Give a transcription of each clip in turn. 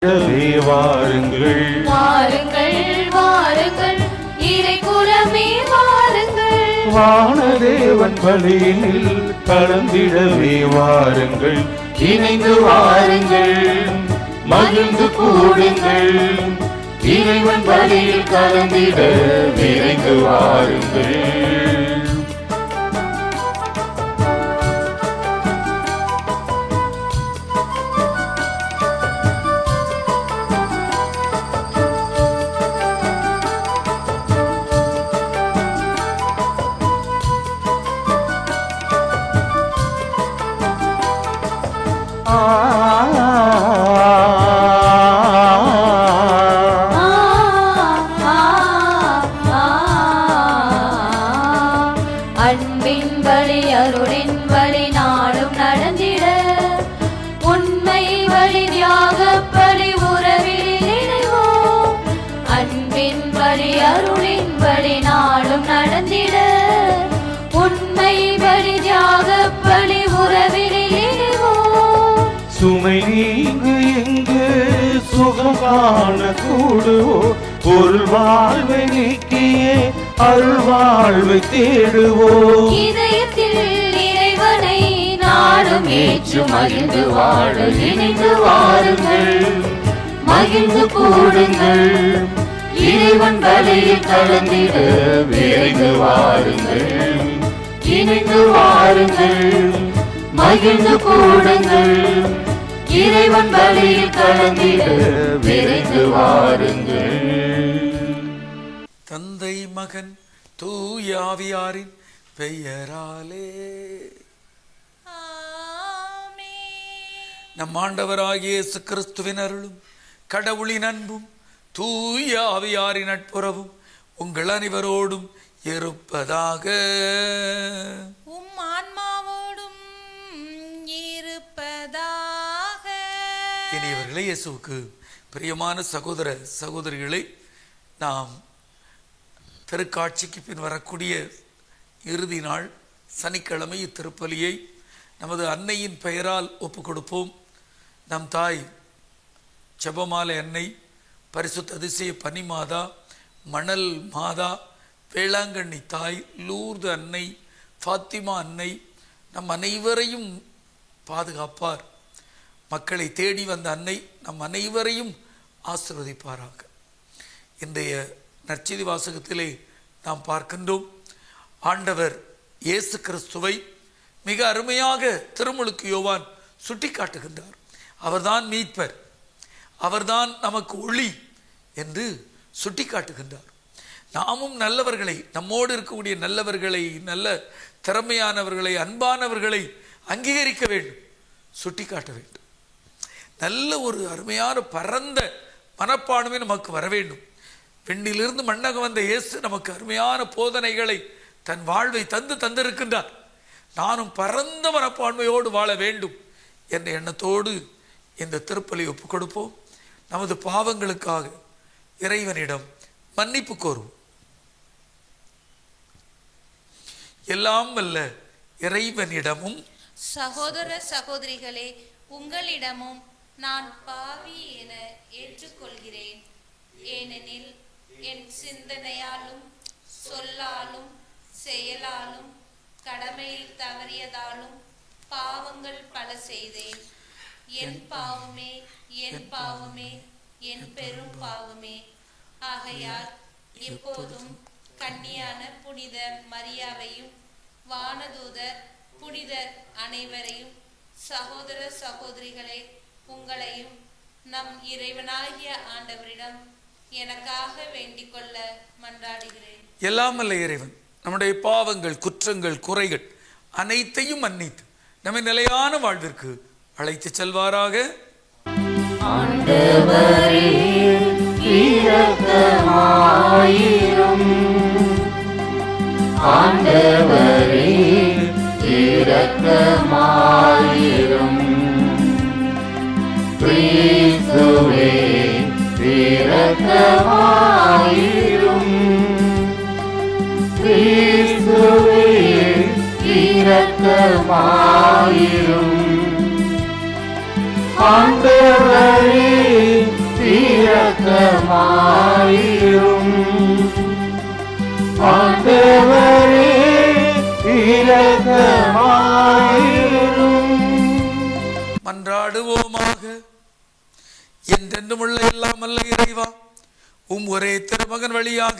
வாருங்கள் வாருங்கள் வாருங்கள் இறை குலமே வாருங்கள். வானதேவன் பலியினில் கலந்திடவே வாருங்கள். இணைந்து வாருங்கள், மகிழ்ந்து கூடுங்கள். இறைவன் பலியில் கலந்திட விரைந்து வாருங்கள். அன்பின் வழி அருளின் வழி நாடும் நடந்திட, உண்மை வழி தியாக பலி உறவில் இணைவோம். அன்பின் வழி அருளின் வழி நாடும் நடந்திட, உண்மை வழி தியாக பலி உறவில் இணைவோம். சுமை நீங்கு எங்கு சுகம் காண கூடுவோம். பொருள் வாழ்வை நீக்கியே அருள் வாழ்வை தேடுவோம். இதயத்தில் இறைவனை நாடும் ஏற்று மகிழ்ந்து வாழ இணைந்து வாருங்கள், மகிழ்ந்து கூடுங்கள். இறைவன் பலியில் கலந்திட விரைந்து வாருங்கள். இணைந்து வாருங்கள், மகிழ்ந்து கூடுங்கள். இறைவன் பலியில் கலந்திட விரைந்து வாருங்கள். தந்தை மகன் தூய ஆவியாரின் பெயராலே நம் ஆண்டவராகிய இயேசு கிறிஸ்துவின் அருளும் கடவுளின் அன்பும் தூய ஆவியாரின் நட்புறவும் உங்கள் அனைவரோடும் இருப்பதாக. உம் ஆன்மாவோடும் இருப்பதாக. இனியவர்களே, இயேசுவுக்கு பிரியமான சகோதர சகோதரிகளை, நாம் திருக்காட்சிக்கு பின் வரக்கூடிய இறுதி நாள் சனிக்கிழமை இத்திருப்பலியை நமது அன்னையின் பெயரால் ஒப்பு கொடுப்போம். நம் தாய் ஜெபமாலை அன்னை, பரிசுத்த அதிசய பனிமாதா, மணல் மாதா, வேளாங்கண்ணி தாய், லூர்து அன்னை, ஃபாத்திமா அன்னை நம் அனைவரையும் பாதுகாப்பார். மக்களை தேடி வந்த அன்னை நம் அனைவரையும் ஆசீர்வதிப்பாராக. இன்றைய நற்செய்தி வாசகத்திலே நாம் பார்க்கின்றோம், ஆண்டவர் இயேசு கிறிஸ்துவை மிக அருமையாக திருமுழுக்கு யோவான் சுட்டி காட்டுகின்றார். அவர்தான் மீட்பர், அவர்தான் நமக்கு ஒளி என்று சுட்டி காட்டுகின்றார். நாமும் நல்லவர்களை, நம்மோடு இருக்கக்கூடிய நல்லவர்களை, நல்ல திறமையானவர்களை, அன்பானவர்களை அங்கீகரிக்க வேண்டும், சுட்டி காட்ட வேண்டும். நல்ல ஒரு அருமையான பரந்த மனப்பான்மை நமக்கு வர வேண்டும். விண்ணிலிருந்து மண்ணக வந்த இயேசு நமக்கு அருமையான போதனைகளை, தன் வாழ்வை தந்திருக்கின்றார். நானும் பரந்த மனப்பான்மையோடு வாழ வேண்டும் என்ற எண்ணத்தோடு இந்த திருப்பலி ஒப்புக் கொடுப்போம். நமது பாவங்களுக்காக இறைவனிடம் மன்னிப்பு கோருவோம். எல்லாம் வல்ல இறைவனிடமும் சகோதர சகோதரிகளே, உங்களிடமும் நான் பாவி என ஏற்றுக்கொள்கிறேன். ஏனெனில் என் சிந்தனையாலும் சொல்லாலும் செயலாலும் கடமையில் தவறியதாலும் பாவங்கள் பல செய்தேன். என் பாவமே, என் பாவமே, என் பெரும் பாவமே. ஆகையால் எப்போதும் கன்னியான புனித மரியாவையும் வானதூதர் புனிதர் அனைவரையும், சகோதர சகோதரிகளே, உங்களையும் நம் இறைவனாகிய ஆண்டவரிடம் எனக்காக வேண்டிக் கொள்ள மன்றாடுகிறேன். எல்லாம் வல்ல இறைவன் நம்முடைய பாவங்கள், குற்றங்கள், குறைகள் அனைத்தையும் மன்னித்து நம்மை நிலையான வாழ்விற்கு அழைத்து செல்வாராக. ஆண்டவரே இரக்கமாயிரும், ஆண்டவரே இரக்கமாயிரும். கிறிஸ்துவே இரக்கமாயிரும், கிறிஸ்துவே இரக்கமாயிரும். ஆண்டவரே இரக்கமாயிரும். ஆண்டவரே இரக்கமாயிரும். மன்றாடுவோமாக. என்றென்றும் உள்ள எல்லாம் அல்ல இறைவா, ஒரே திருமகன் வழியாக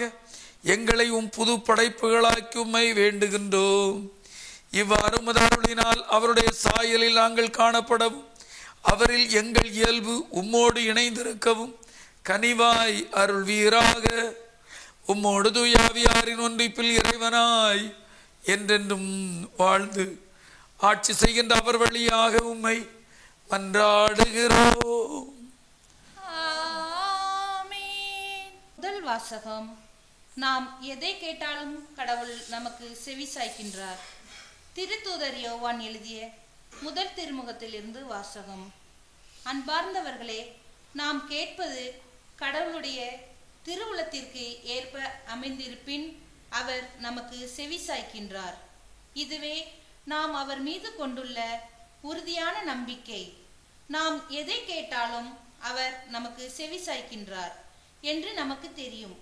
எங்களை புது படைப்புகளாக்கி உம்மை வேண்டுகின்றோம். இவ்வாறு முதலினால் அவருடைய சாயலில் நாங்கள் காணப்படவும் அவரில் எங்கள் இயல்பு உம்மோடு இணைந்திருக்கவும் கனிவாய் அருள்வீராக. உம்மோடு தூயாவியாரின் ஒன்றிப்பில் இறைவனாய் என்றென்றும் வாழ்ந்து ஆட்சி செய்கின்ற அவர் வழியாக உம்மை மன்றாடுகிறோம். முதல் வாசகம். நாம் எதை கேட்டாலும் கடவுள் நமக்கு செவி சாய்க்கின்றார். திருத்தூதர் யோவான் எழுதிய முதல் திருமுகத்திலிருந்து வாசகம். அன்பார்ந்தவர்களே, நாம் கேட்பது கடவுளுடைய திருவுளத்திற்கு ஏற்ப அமைந்திருப்பின் அவர் நமக்கு செவி சாய்க்கின்றார். இதுவே நாம் அவர் மீது கொண்டுள்ள உறுதியான நம்பிக்கை. நாம் எதை கேட்டாலும் அவர் நமக்கு செவி சாய்க்கின்றார் என்று நமக்கு தெரியும்.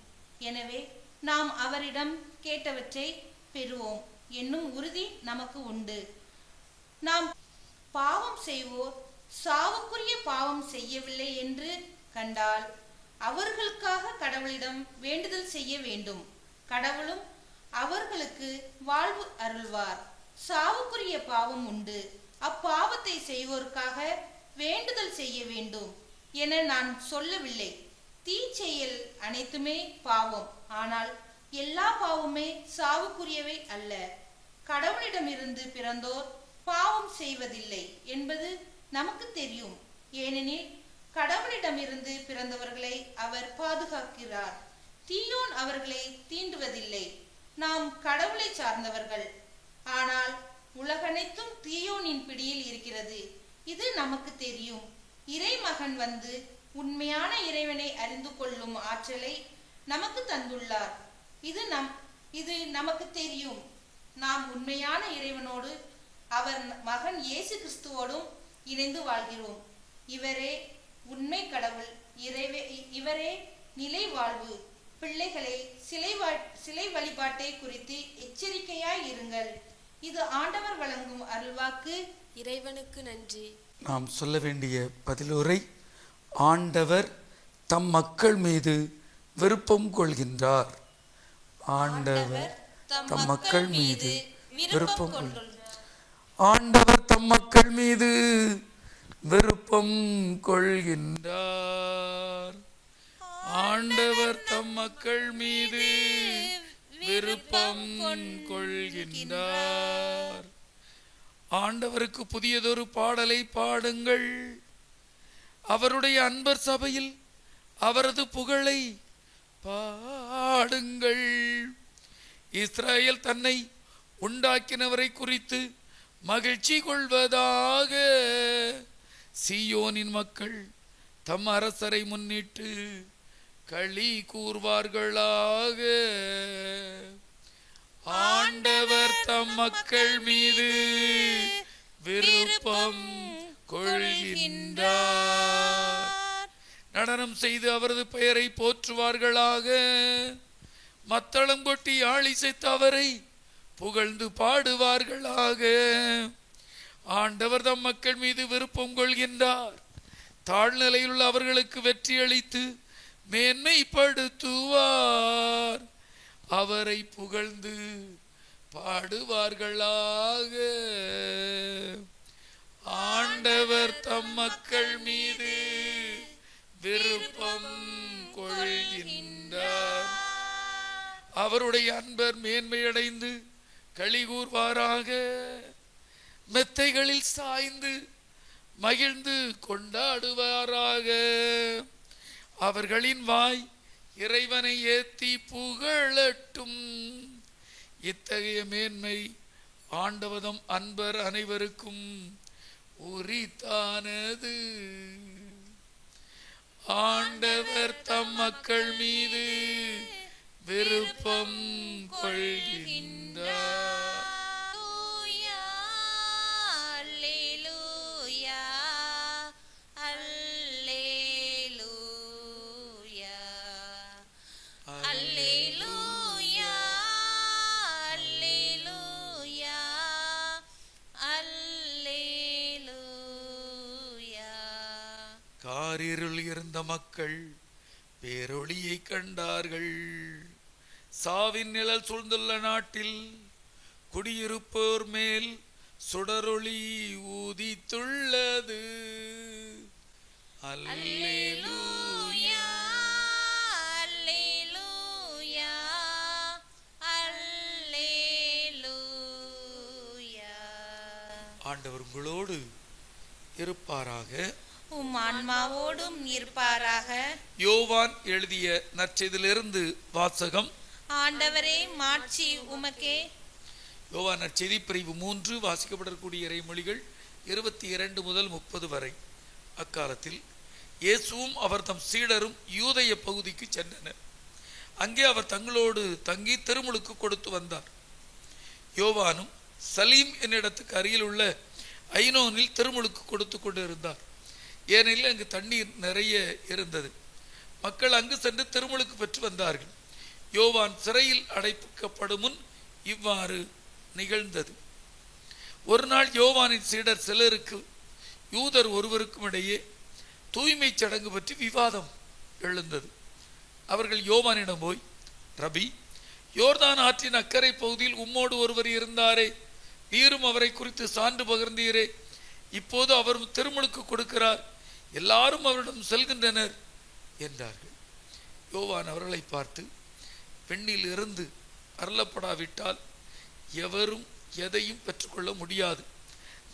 எனவே நாம் அவரிடம் கேட்டவற்றை பெறுவோம் என்னும் உறுதி நமக்கு உண்டு. நாம் பாவம் செய்வோர் சாவுக்குரிய பாவம் செய்யவில்லை என்று கண்டால் அவர்களுக்காக கடவுளிடம் வேண்டுதல் செய்ய வேண்டும். கடவுளும் அவர்களுக்கு வாழ்வு அருள்வார். சாவுக்குரிய பாவம் உண்டு, அப்பாவத்தை செய்வோருக்காக வேண்டுதல் செய்ய வேண்டும் என நான் சொல்லவில்லை. தீச்செயல் அனைத்துமே பாவம், ஆனால் எல்லா பாவமே சாவுக்குரியவை அல்ல. கடவுளிடமிருந்து பிறந்தோர் பாவம் செய்வதில்லை என்பது நமக்கு தெரியும். ஏனெனில் கடவுளிடமிருந்து பிறந்தவர்களை அவர் பாதுகாக்கிறார். தீயோன் அவர்களை தீண்டுவதில்லை. நாம் கடவுளை சார்ந்தவர்கள், ஆனால் உலகனைத்தும் தீயோனின் பிடியில் இருக்கிறது. இது நமக்கு தெரியும். இறைமகன் வந்து உண்மையான இறைவனை அறிந்து கொள்ளும் ஆற்றலை நமக்கு தந்துள்ளார். இது நமக்கு தெரியும். நாம் உண்மையான இறைவனோடு அவர் மகன் இயேசு கிறிஸ்துவோடும் இணைந்து வாழ்கிறோம். இவரே உண்மை கடவுள், இவரே நிலை வாழ்வு. பிள்ளைகளை சிலை வழிபாட்டை குறித்து எச்சரிக்கையாய் இருங்கள். இது ஆண்டவர் வழங்கும் அருள்வாக்கு. இறைவனுக்கு நன்றி. நாம் சொல்ல வேண்டிய பதிலுரை. ஆண்டவர் தம் மக்கள் மீது விருப்பம் கொள்கின்றார். ஆண்டவர் தம் மக்கள் மீது விருப்பம் ஆண்டவர் தம் மக்கள் மீது விருப்பம் கொள்கின்றார். ஆண்டவர் தம் மக்கள் மீது விருப்பம் கொள்கின்றார். ஆண்டவருக்கு புதியதொரு பாடலை பாடுங்கள். அவருடைய அன்பர் சபையில் அவரது புகழை பாடுங்கள். இஸ்ரவேல் தன்னை உண்டாக்கினவரை குறித்து மகிழ்ச்சி கொள்வதாக. சீயோனின் மக்கள் தம் அரசரை முன்னிட்டு களி கூர்வார்களாக. ஆண்டவர் தம் மக்கள் மீது விருப்பம் கொள்கின்றார். நடனம் செய்து அவரது பெயரை போற்றுவார்களாக. மத்தளம் கொட்டி ஆழிசைத்து அவரை புகழ்ந்து பாடுவார்களாக. ஆண்டவர் தம் மக்கள் மீது விருப்பம் கொள்கின்றார். தாழ்நிலையில் உள்ள அவர்களுக்கு வெற்றி அளித்து மேன்மைப்படுத்துவார். அவரை புகழ்ந்து பாடுவார்களாக. ஆண்டவர் தம் மக்கள் மீது விருப்பம் கொள்கின்றார். அவருடைய அன்பர் மேன்மையடைந்து களி கூர்வாராக. மெத்தைகளில் சாய்ந்து மகிழ்ந்து கொண்டாடுவாராக. அவர்களின் வாய் இறைவனை ஏத்தி புகழட்டும். இத்தகைய மேன்மை ஆண்டவதம் அன்பர் அனைவருக்கும் உரித்தானது. ஆண்டவர் தம் மக்கள் மீது விருப்பம் கொள்கின்றார். இருளில் இருந்த மக்கள் பேரொளியை கண்டார்கள். சாவின் நிழல் சூழ்ந்துள்ள நாட்டில் குடியிருப்போர் மேல் சுடரொளி ஊதித்துள்ளது. அல்லேலூயா அல்லேலூயா அல்லேலூயா. ஆண்டவர் உங்களோடு இருப்பாராக, உம் ஆன்மாவோடும் இருப்பாராக. யோவான் எழுதிய நற்செய்தியிலிருந்து வாசகம். ஆண்டவரே மாட்சி உமக்கே. யோவான் நற்செய்தி பிரிவு 3 வாசிக்கப்படக்கூடிய இறைமொழிகள் 22 முதல் 30 வரை. அக்காலத்தில் இயேசுவும் அவர் தம் சீடரும் யூதேய பகுதிக்கு சென்றனர். அங்கே அவர் தங்களோடு தங்கி திருமுழுக்கு கொடுத்து வந்தார். யோவானும் சலீம் என்னிடத்துக்கு அருகில் உள்ள ஐனோனில் திருமுழுக்கு கொடுத்து கொண்டு இருந்தார். ஏனெனில் அங்கு தண்ணீர் நிறைய இருந்தது. மக்கள் அங்கு சென்று திருமுழுக்கு பெற்று வந்தார்கள். யோவான் சிறையில் அடைக்கப்படும் முன் இவ்வாறு நிகழ்ந்தது. ஒரு நாள் யோவானின் சீடர் சிலருக்கு யூதர் ஒருவருக்கும் இடையே தூய்மை சடங்கு பற்றி விவாதம் எழுந்தது. அவர்கள் யோவானிடம் போய், ரபி, யோர்தான் ஆற்றின் அக்கறை பகுதியில் உம்மோடு ஒருவர் இருந்தாரே, நீரும் அவரை குறித்து சான்று பகிர்ந்தீரே, இப்போது அவர் திருமுழுக்கு கொடுக்கிறார், எல்லாரும் அவரிடம் செல்கின்றனர் என்றார்கள். யோவான் அவர்களை பார்த்து, பெண்ணில் இருந்து அருளப்படாவிட்டால் எவரும் எதையும் பெற்றுக்கொள்ள முடியாது.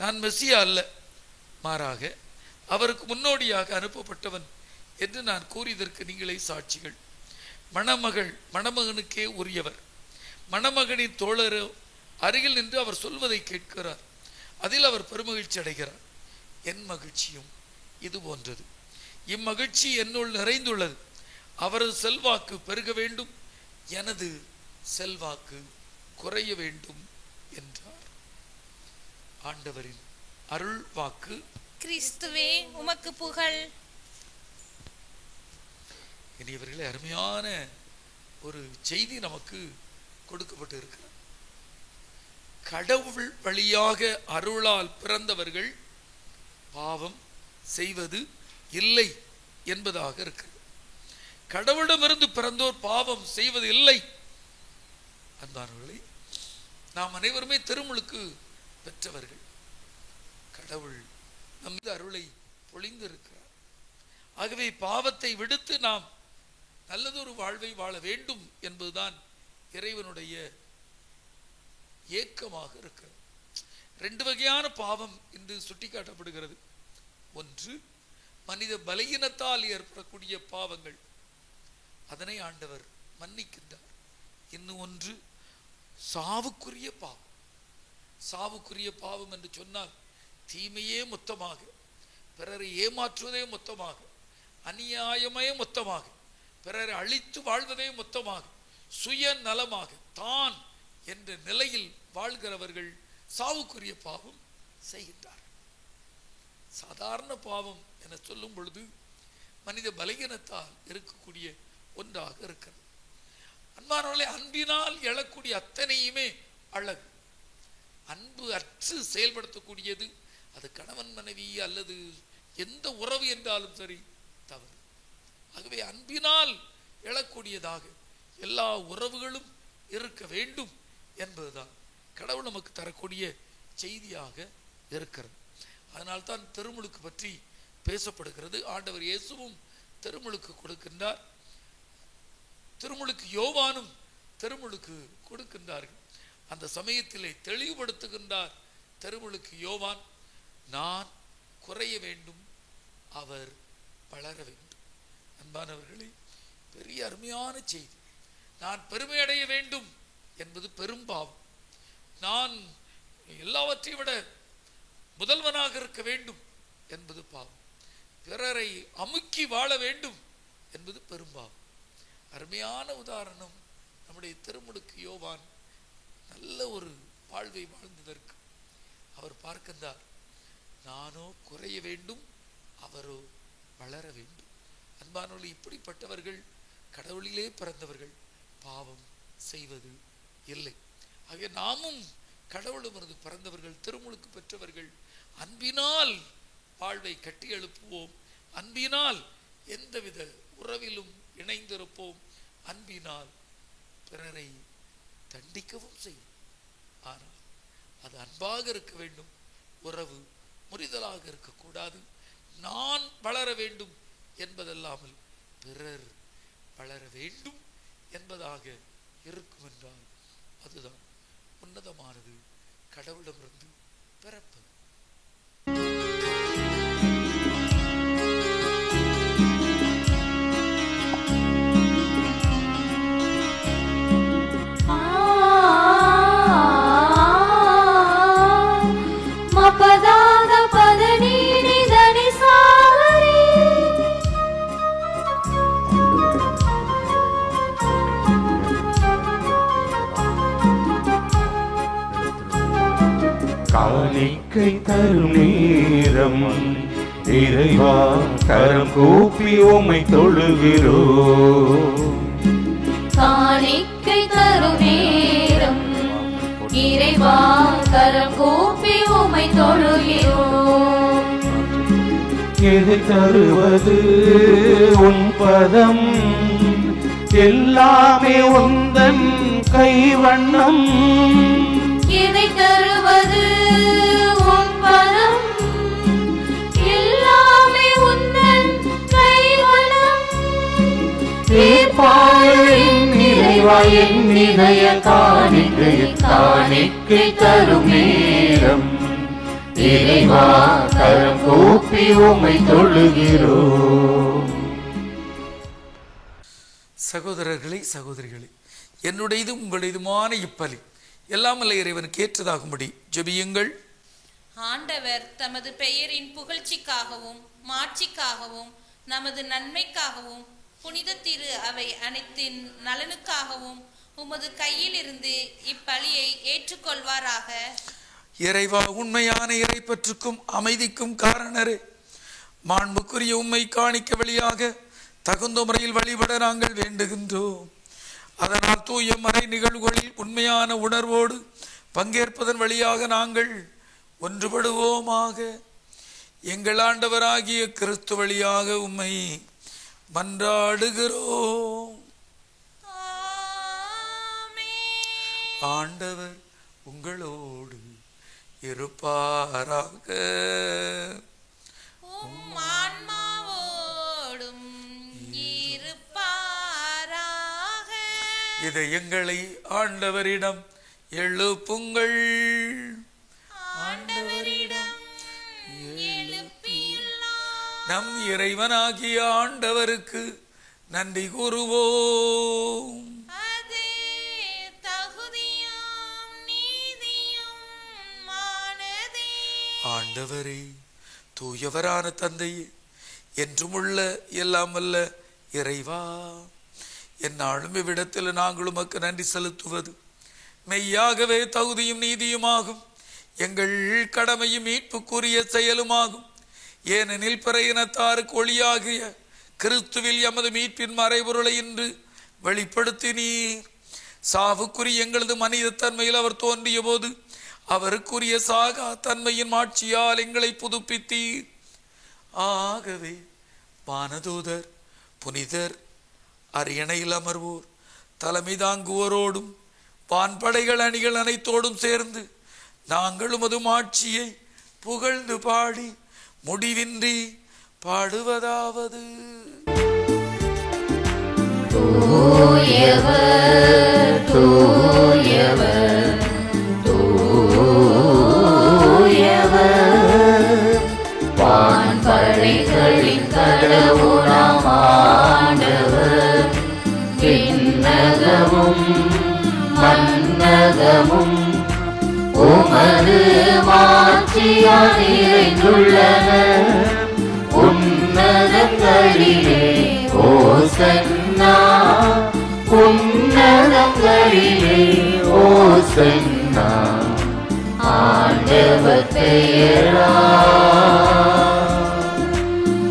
நான் மெசியா அல்ல, மாறாக அவருக்கு முன்னோடியாக அனுப்பப்பட்டவன் என்று நான் கூறியதற்கு நீங்களே சாட்சிகள். மணமகள் மணமகனுக்கே உரியவர். மணமகனின் தோழரோ அருகில் நின்று அவர் சொல்வதை கேட்கிறார். அதில் அவர் பெருமகிழ்ச்சி அடைகிறார். என் மகிழ்ச்சியும் இது போன்றது. இம்மகிழ்ச்சி என்னுள் நிறைந்துள்ளது. அவரது செல்வாக்கு பெருக வேண்டும், எனது செல்வாக்கு குறைய வேண்டும் என்றார். ஆண்டவரின் அருள் வாக்கு. கிறிஸ்துவே உமக்கு புகழ். இனியவர்களே, அருமையான ஒரு செய்தி நமக்கு கொடுக்கப்பட்டு இருக்கிறது. கடவுள் வழியாக அருளால் பிறந்தவர்கள் பாவம் செய்வது இல்லை என்பதாக இருக்கிறது. கடவுளிடமிருந்து பிறந்தோர் பாவம் செய்வது இல்லை. அன்பானவர்களே, நாம் அனைவருமே திருமுழுக்கு பெற்றவர்கள். கடவுள் நம் மீது அருளை பொழிந்திருக்கிறார். ஆகவே பாவத்தை விடுத்து நாம் நல்லதொரு வாழ்வை வாழ வேண்டும் என்பதுதான் இறைவனுடைய ஏக்கமாக இருக்கிறது. 2 வகையான பாவம் இன்று சுட்டிக்காட்டப்படுகிறது. ஒன்று, மனித பலகீனத்தால் ஏற்படக்கூடிய பாவங்கள், அதனை ஆண்டவர் மன்னிக்கின்றார். இன்னும் ஒன்று, சாவுக்குரிய பாவம். சாவுக்குரிய பாவம் என்று சொன்னால் தீமையே மொத்தமாக, பிறரை ஏமாற்றுவதே மொத்தமாக, அநியாயமே மொத்தமாக, பிறரை அழித்து வாழ்வதே மொத்தமாக, சுய நலமாக தான் என்ற நிலையில் வாழ்கிறவர்கள் சாவுக்குரிய பாவம் செய்கின்றார். சாதாரண பாவம் என சொல்லும் பொழுது மனித பலகீனத்தால் இருக்கக்கூடிய ஒன்றாக இருக்கிறது. அன்பானவர்களே, அன்பினால் எழக்கூடிய அத்தனையுமே அழகு. அன்பு அற்று செயல்படுத்தக்கூடியது, அது கணவன் மனைவி அல்லது எந்த உறவு என்றாலும் சரி, தவறு. ஆகவே அன்பினால் எழக்கூடியதாக எல்லா உறவுகளும் இருக்க வேண்டும் என்பதுதான் கடவுள் நமக்கு தரக்கூடிய செய்தியாக இருக்கிறது. அதனால்தான் திருமுழுக்கு பற்றி பேசப்படுகிறது. ஆண்டவர் இயேசுவும் திருமுழுக்கு கொடுக்கின்றார். திருமுழுக்கு யோவானும் திருமுழுக்கு கொடுக்கின்றார்கள். அந்த சமயத்திலே தெளிவுபடுத்துகின்றார் திருமுழுக்கு யோவான், நான் குறைய வேண்டும், அவர் வளர வேண்டும். அன்பானவர்களே, பெரிய அருமையான செய்தி. நான் பெருமை அடைய வேண்டும் என்பது பெரும் பாவம். நான் எல்லாவற்றையும் விட முதல்வனாக இருக்க வேண்டும் என்பது பாவம். பிறரை அமுக்கி வாழ வேண்டும் என்பது பெரும்பாவம். அருமையான உதாரணம் நம்முடைய திருமுழுக்கு யோவான். நல்ல ஒரு வாழ்வை வாழ்ந்ததற்கு அவர் பார்க்கின்றார், நானோ குறைய வேண்டும், அவரோ வளர வேண்டும். அன்பானவர்களே, இப்படிப்பட்டவர்கள் கடவுளிலே பிறந்தவர்கள், பாவம் செய்வது இல்லை. ஆக நாமும் கடவுளிடமிருந்து பிறந்தவர்கள், திருமுழுக்கு பெற்றவர்கள். அன்பினால் வாழ்வை கட்டி எழுப்புவோம். அன்பினால் எந்தவித உறவிலும் இணைந்திருப்போம். அன்பினால் பிறரை தண்டிக்கவும் செய்யும். ஆனால் அது அன்பாக இருக்க வேண்டும். உறவு முறிதலாக இருக்கக்கூடாது. நான் வளர வேண்டும் என்பதல்லாமல் பிறர் வளர வேண்டும் என்பதாக இருக்கும் என்றால் அதுதான் உன்னதமானது, கடவுளிடமிருந்து பிறப்பது. காணிக்கை தரும் நேரம் இறைவா கரம் கூப்பி உம்மை தொழுகிறோம். காணிக்கை தரும் நேரம் இறைவா கரம் கூப்பி உம்மை தொழுகிறோம். எதை தருவது உன் பதம், எல்லாமே உந்தன் கைவண்ணம். எதை தருவது உன் பதம், எல்லாமே உந்தன் கைவண்ணம். இறைவா என் இதய காணிக்கை தரும் நேரம் இறைவா கரம் கூப்பி உம்மை தொழுகிறோம். சகோதரர்களே, சகோதரிகளே, என்னுடையதும் உங்களுடையதுமான இப்பலி எல்லாம் அல்ல இறைவனுக்கு ஏற்றதாகும்படி ஜெபியுங்கள். ஆண்டவர் தமது பெயரின் புகழ்ச்சிக்காகவும் மாட்சிக்காகவும் நமது நன்மைக்காகவும் புனித திரு அவை அனைத்தின் நலனுக்காகவும் உமது கையில் இருந்து இப்பலியை ஏற்றுக்கொள்வாராக. இறைவா, உண்மையான இறைப்பற்றுக்கும் அமைதிக்கும் காரணரே, மாண்புக்குரிய உம்மை காணிக்க வழியாக தகுந்த முறையில் வழிபட நாங்கள் வேண்டுகின்றோம். அதனால் தூய மறை நிகழ்வுகளில் உண்மையான உணர்வோடு பங்கேற்பதன் வழியாக நாங்கள் ஒன்றுபடுவோமாக. எங்கள் ஆண்டவராகிய கிறிஸ்து வழியாக உம்மை மன்றாடுகிறோம். ஆண்டவர் உங்களோடு இருப்பாராக. இதை எங்களை ஆண்டவரிடம் எழுப்புங்கள். நம் இறைவனாகிய ஆண்டவருக்கு நன்றி கூறுவோம். ஆண்டவரே, தூயவரான தந்தையே, என்றுமுள்ள எல்லாம் வல்ல இறைவா, என்னாலும் இவ்விடத்தில் நாங்கள் உமக்கு நன்றி செலுத்துவது மெய்யாகவே தகுதியும் நீதியுமாகும். எங்கள் கடமையும் மீட்புக்குரிய செயலுமாகும். ஏனெனில் பிற இனத்தாருக்கு ஒளியாகிய கிறிஸ்துவில் எமது மீட்பின் மறைபொருளை இன்று வெளிப்படுத்தினீர். சாவுக்குரிய எங்களது மனித தன்மையில் அவர் தோன்றிய போது அவருக்குரிய சாகா தன்மையின் மாட்சியால் எங்களை புதுப்பித்தீர். ஆகவே வானதூதர், புனிதர், அரியணையில் அமர்வோர், தலைமை தாங்குவோரோடும் வான்படைகள் அணிகள் அனைத்தோடும் சேர்ந்து நாங்கள் உமது மாட்சியை புகழ்ந்து பாடி முடிவின்றி பாடுவதாவது: தூயவர் தூயவர் தூயவர், வான்படைகளின் கடவுளாம் ஆண்டவர். விண்ணகமும் மன்னகமும் உமது மாட்சியால் நிறைந்துள்ளன. உன்னதங்களிலே ஓசன்னா, உன்னதங்களிலே ஓசன்னா. ஆண்டவர் பெயரால்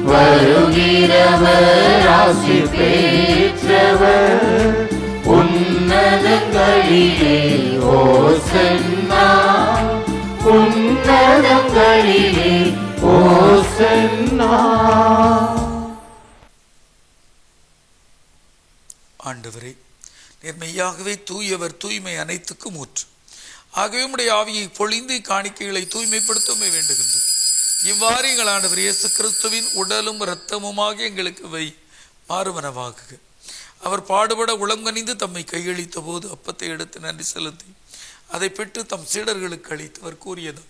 வருகிறவர் ஆசி பெற்றவர். உன்னதங்களிலே ஓசன்னா, உன்னதங்களிலே ஓசன்னா. ஆண்டவரே, நீர் மெய்யாகவே தூயவர், தூய்மை அனைத்துக்கும் ஊற்று. ஆகவே உம்முடைய ஆவியை பொழிந்து காணிக்கைகளை தூய்மைப்படுத்த வேண்டுகின்றோம். இவ்வாறு எங்கள் ஆண்டவர் இயேசு கிறிஸ்துவின் உடலும் இரத்தமுமாக எங்களுக்கு வை மாறுவனவாகுக. அவர் பாடுபட உளங்கனிந்து தம்மை கையளித்த போது அப்பத்தை எடுத்து நன்றி செலுத்தி அதை பெற்று தம் சீடர்களுக்கு அளித்து அவர் கூறியது,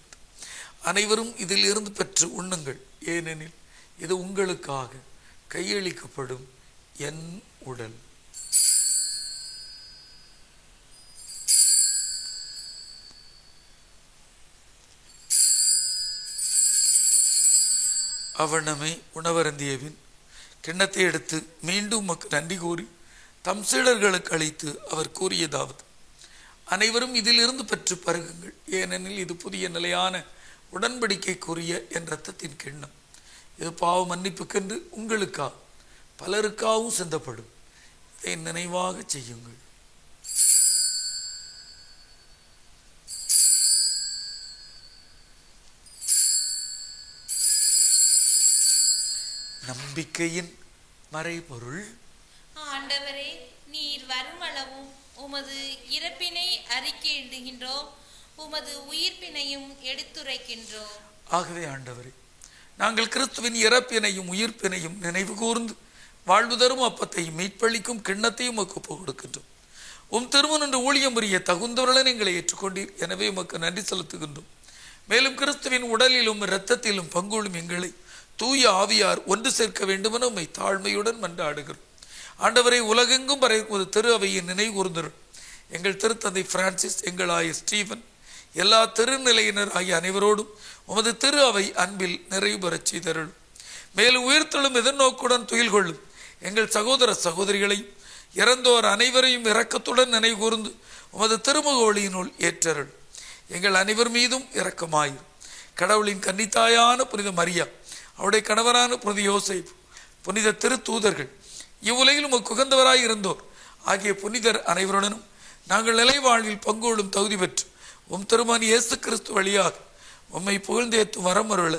அனைவரும் இதில் இருந்து பெற்று உண்ணுங்கள், ஏனெனில் இது உங்களுக்காக கையளிக்கப்படும் என் உடல். அவனமே உணவருந்தியபின் கிண்ணத்தை எடுத்து மீண்டும் உமக்கு நன்றி கூறி தம் சீடர்களுக்கு அளித்து அவர் கூறியதாவது, அனைவரும் இதிலிருந்து பெற்று பருகுங்கள், ஏனெனில் இது புதிய நிலையான உடன்படிக்கைக்குரிய என் இரத்தத்தின் கிண்ணம். இது பாவ மன்னிப்புக்கென்று உங்களுக்காக பலருக்காகவும் சிந்தப்படும். இதை நினைவாக செய்யுங்கள். நம்பிக்கையின் மறைபொருள். ஆண்டவரே, நீர் வருமளவும் உமது இறப்பினை அறிக்கையிடுகின்றோம், உமது உயிர்ப்பினையும் எடுத்துரைக்கின்றோம். ஆகவே ஆண்டவரே, நாங்கள் கிறிஸ்துவின் இறப்பினையும் உயிர்ப்பினையும் நினைவு கூர்ந்து வாழ்வு தரும் அப்பத்தையும் மீட்பளிக்கும் கிண்ணத்தையும் உமக்கு ஒப்புக் கொடுக்கின்றோம். உம் திருமணன்று ஊழியம் புரிய தகுந்தவர்களும் எங்களை ஏற்றுக்கொண்டீர். எனவே உமக்கு நன்றி செலுத்துகின்றோம். மேலும் கிறிஸ்துவின் உடலிலும் இரத்தத்திலும் பங்குள்ளும் எங்களை தூய ஆவியார் ஒன்று சேர்க்க வேண்டுமென உம்மை தாழ்மையுடன் மன்றாடுகிறோம். ஆண்டவரை, உலகெங்கும் பரவுவது திரு அவையின் நினைவு கூர்ந்தருள். எங்கள் திருத்தந்தை பிரான்சிஸ், எங்கள் ஆய ஸ்டீவன், எல்லா திருநிலையினர் ஆகிய அனைவரோடும் உமது திரு அவை அன்பில் நிறைவு பெறச் செய்தருளும். மேலும் உயிர்த்தெழும் எதிர்நோக்குடன் துயில் கொள்ளும் எங்கள் சகோதர சகோதரிகளையும் இறந்தோர் அனைவரையும் இரக்கத்துடன் நினைவு கூர்ந்து உமது திருமுக ஒளியினுள் ஏற்றருள். எங்கள் அனைவர் மீதும் இரக்கமாயிரும். கடவுளின் கன்னித்தாயான புனித மரியா, அவருடைய கணவரான புனித யோசேப்பு, புனித திருத்தூதர்கள், இவ்வுலகில் உமக்கு உகந்தவராய் இருந்தோர் ஆகிய புனிதர் அனைவருடனும் நாங்கள் நிலை வாழ்வில் பங்கோடும் தகுதி பெற்று உம் திருமகன் இயேசு கிறிஸ்து வழியாக உம்மை புகழ்ந்தேத்தும் வரமருள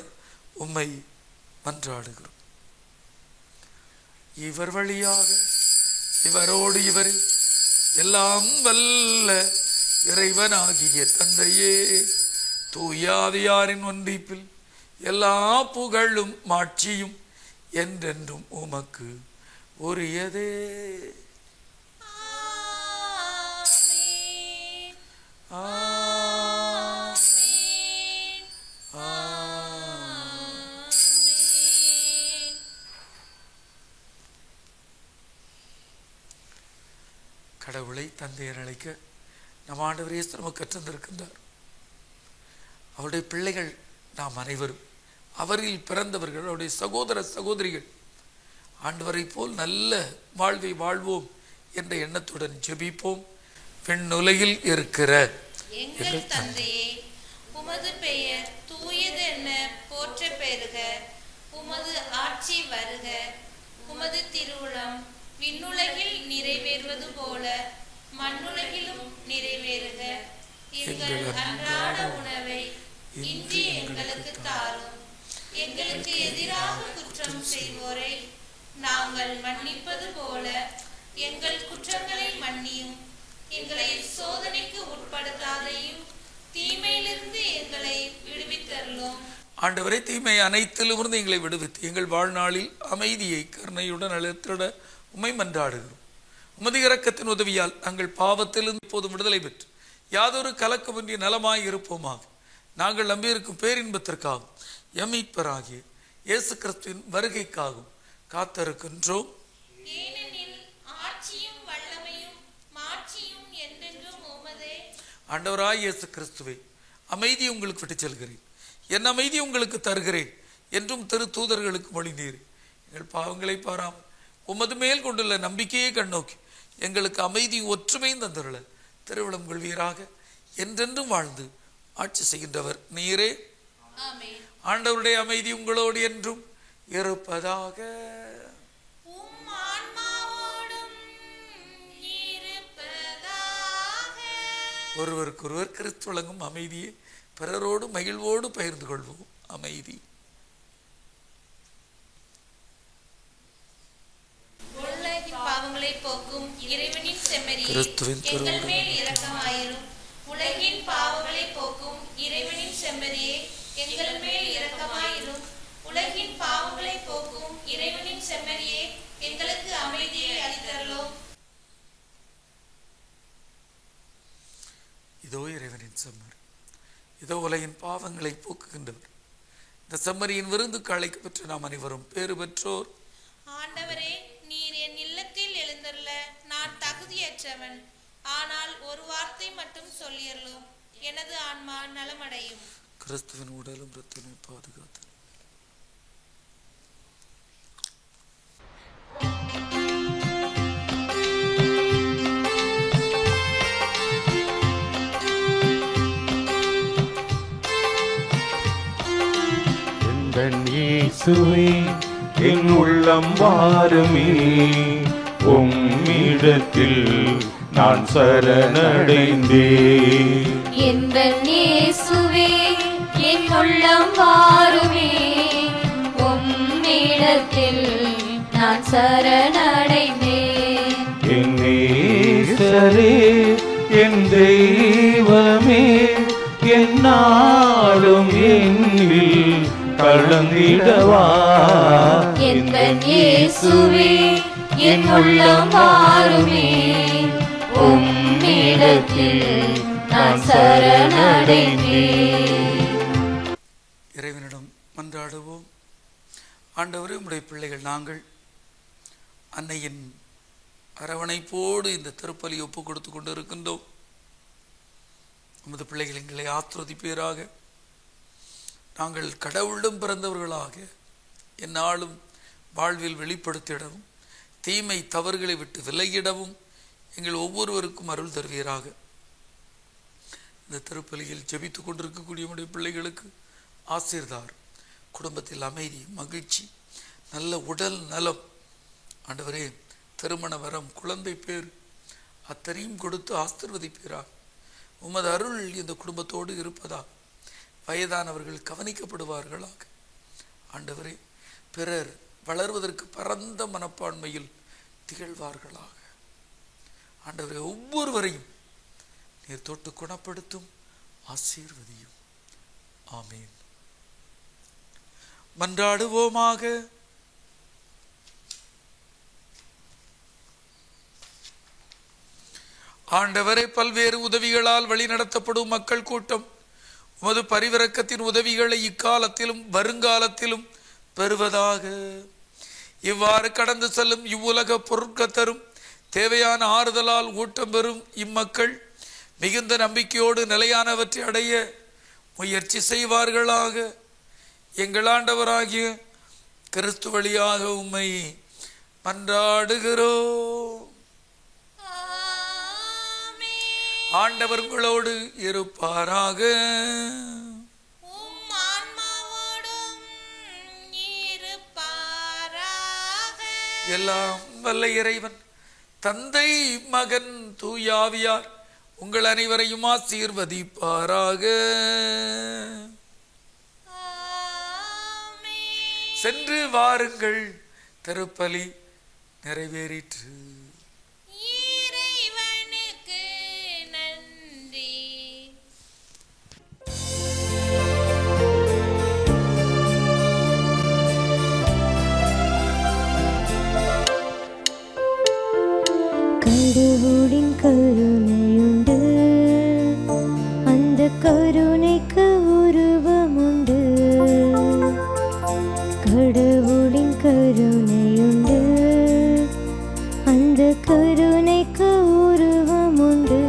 உம்மை மன்றாடுகிறோம். இவர் வழியாக இவரோடு இவரில் எல்லாம் வல்ல இறைவனாகிய தந்தையே, தூயாவியாரின் ஒன்றிப்பில் எல்லா புகழும் மாட்சியும் என்றென்றும் உமக்கு உரியதே. கடவுளை தந்தையர் அழைக்க நம் ஆண்டவர் இயேசு நமக்கு கற்றுந்திருக்கின்றார். அவருடைய பிள்ளைகள் நாம் அனைவரும், அவரில் பிறந்தவர்கள், அவருடைய சகோதர சகோதரிகள். ஆண்டவரை போல் நல்ல வாழ்வை வாழ்வோம் என்ற எண்ணத்துடன் ஜெபிப்போம். விண்ணுலகில் இருக்கிற எங்கள் தந்தையே, உமது பெயர் தூயது என போற்ற பெறுக, உமது ஆட்சி வருக, உமது திருவுளம் விண்ணுலகில் நிறைவேறுவது போல மண்ணுலகிலும் நிறைவேறுக. எங்கள் அன்றாட உணவை இன்று எங்களுக்கு தாரும். எங்களுக்கு எதிராக குற்றம் செய்வோரை நாங்கள் மன்னிப்பது போல எங்கள் குற்றங்களை மன்னியும். எங்களை சோதனைக்கு உட்படுத்தாதையும் தீமையிலிருந்து எங்களை விடுவித்தருளும். ஆண்டவரே, தீமை அனைத்திலிருந்து எங்களை விடுவித்து எங்கள் வாழ்நாளில் அமைதியை கருணையுடன் அளித்திட உம்மை மன்றாடுகிறோம். உமது இரக்கத்தின் உதவியால் நாங்கள் பாவத்திலிருந்து இப்போது விடுதலை பெற்று யாதொரு கலக்கமின்றி நலமாய் இருப்போமாக. நாங்கள் நம்பியிருக்கும் பேரின்பத்திற்காகவும் எம் மீட்பராகிய இயேசு கிறிஸ்துவின் வருகைக்காகவும் காத்திருக்கின்றோம். ஏனெனில் ஆட்சியும் வல்லமையும் மாட்சியும் என்றென்றும் உமதே. ஆண்டவராய் இயேசு கிறிஸ்துவே, அமைதி உங்களுக்கு விட்டுச் செல்கிறேன், என் அமைதி உங்களுக்கு தருகிறேன் என்றும் திரு தூதர்களுக்கு மொழிந்தீர். எங்கள் பாவங்களை பாராமல் உமது மேல் கொண்டுள்ள நம்பிக்கையை கண்ணோக்கி எங்களுக்கு அமைதி ஒற்றுமையும் தந்துள்ள திருவிழம் கொள்வீராக. என்றென்றும் வாழ்ந்து ஆட்சி செய்கின்றவர் நீரே. ஆமென். ஆண்டவருடைய அமைதி உங்களோடு என்றும் இருப்பதாக. உம் ஆன்மாவோடும் இருப்பதாக. ஒருவருக்கொருவர் கிறிஸ்து வழங்கும் அமைதியை பிறரோடு மகிழ்வோடு பகிர்ந்து கொள்வோம். அமைதி. உலகின் பாவங்களை பாவங்களை போக்கும் இறைவனின் செம்மறியே கிறிஸ்துவின் எங்கள் மேல் இரக்கமாயிரும். உலகின் பாவங்களை போக்கும் இறைவனின் செம்மறியே எங்கள் மேல் இரக்கமாயிரும். உலகின் பாவங்களை போக்கும் இறைவனின் செம்மறியே எங்களுக்கு அமைதியை அளித்தருளும். இதோ இறைவனின் செம்மறி, இதோ உலகின் பாவங்களை போக்குகின்றவர். இந்த செம்மறியின் விருந்துக்கு அழைக்கப்பெற்று நாம் அனைவரும் பேறு பெற்றோர். ஆண்டவரே, நீர் என் இல்லத்தில் எழுந்தருள நான் தகுதியற்றவன். ஆனால் ஒரு வார்த்தை மட்டும் சொல்லியருளும், எனது ஆன்மா நலமடையும். கிறிஸ்துவின் உடலும் இரத்தமும் பாதுகாத்து. இயேசுவே என் உள்ளம் வாருமே, உம்மிடத்தில் நான் சரணடைந்தேன். எந்தன் இயேசுவே என் உள்ளம் வாருமே, உம்மிடத்தில் நான் சரணடைந்தேன். என் நேசரே, என் தெய்வமே, என்னாலும் என்னில் கலந்திடவா. எந்தன் இயேசுவே என் உள்ளம் வாருமே, உம்மிடத்தில் நான் சரணடைந்தேன். இறைவனிடம் மன்றாடுவோம். ஆண்டவரே, உம்முடைய பிள்ளைகள் நாங்கள் அன்னையின் அரவணைப்போடு இந்த திருப்பலி ஒப்பு கொடுத்து கொண்டு இருக்கின்றோம். உமது பிள்ளைகள் எங்களை ஆசிர்வதிப்பீராக. நாங்கள் கடவுளிடம் பிறந்தவர்களாக எந்நாளும் வாழ்வில் வெளிப்படுத்திடவும், தீமை தவறுகளை விட்டு விலகிடவும் எங்கள் ஒவ்வொருவருக்கும் அருள் தருவீராக. இந்த திருப்பலியில் ஜெபித்துக் கொண்டிருக்கக்கூடிய நம்முடைய பிள்ளைகளுக்கு ஆசீர்வாதம், குடும்பத்தில் அமைதி, மகிழ்ச்சி, நல்ல உடல் நலம், ஆண்டவரே திருமண வரம், குழந்தை பேர் அத்தனையும் கொடுத்து ஆசீர்வதிப்பீராக. உமது அருள் இந்த குடும்பத்தோடு இருப்பதாக. வயதானவர்கள் கவனிக்கப்படுவார்களாக. ஆண்டவரே, பிறர் வளர்வதற்கு பரந்த மனப்பான்மையில் திகழ்வார்களாக. ஆண்டவரே, ஒவ்வொருவரையும் நீர் தொட்டு குணப்படுத்தும், ஆசீர்வதியும். ஆமீன். மன்றாடுவோமாக. ஆண்டவரே, பல்வேறு உதவிகளால் வழிநடத்தப்படும் மக்கள் கூட்டம் உமது பரிவிரக்கத்தின் உதவிகளை இக்காலத்திலும் வருங்காலத்திலும் பெறுவதாக. இவ்வாறு கடந்து செல்லும் இவ்வுலக பொருட்கத்தரும் தேவையான ஆறுதலால் ஊட்டம் பெறும் இம்மக்கள் மிகுந்த நம்பிக்கையோடு நிலையானவற்றை அடைய முயற்சி செய்வார்களாக. எங்கள் ஆண்டவராகிய கிறிஸ்து வழியாக உம்மை மன்றாடுகிறோம். ஆண்டவர் உங்களோடு இருப்பாராக. எல்லாம் வல்ல இறைவன் தந்தை, மகன், தூயாவியார் உங்கள் அனைவரையும் ஆசீர்வதிப்பாராக. சென்று வாருங்கள், திருப்பலி நிறைவேறிற்று. கடவுளின் கருணையுண்டு, அந்த கருணைக்கு உருவமுண்டு. கடவுளின் கருணையுண்டு, அந்த கருணைக்கு உருவமுண்டு.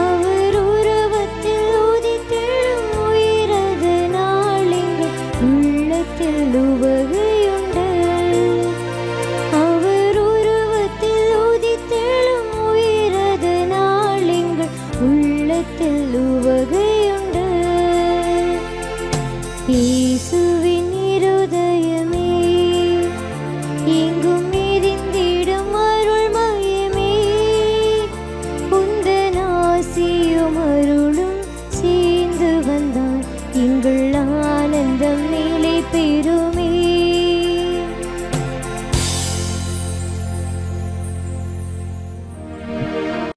அவர் உருவத்தில் உதித்தெழும் உயிரது நாளிங்கு உள்ளத்தில் உவகையுண்டு. அவர் உருவத்தில் உதித்தெழும் உயிரது நாளிங்கு உள்ளத்தில் உவகையுண்டு. இயேசுவின் இருதயமே, எங்கும் நிறைந்திடும் அருள்மயமே, உந்தன் ஆசியும் அருளும் சேர்ந்து வந்தார், எங்கள் ஆனந்தம் நீ.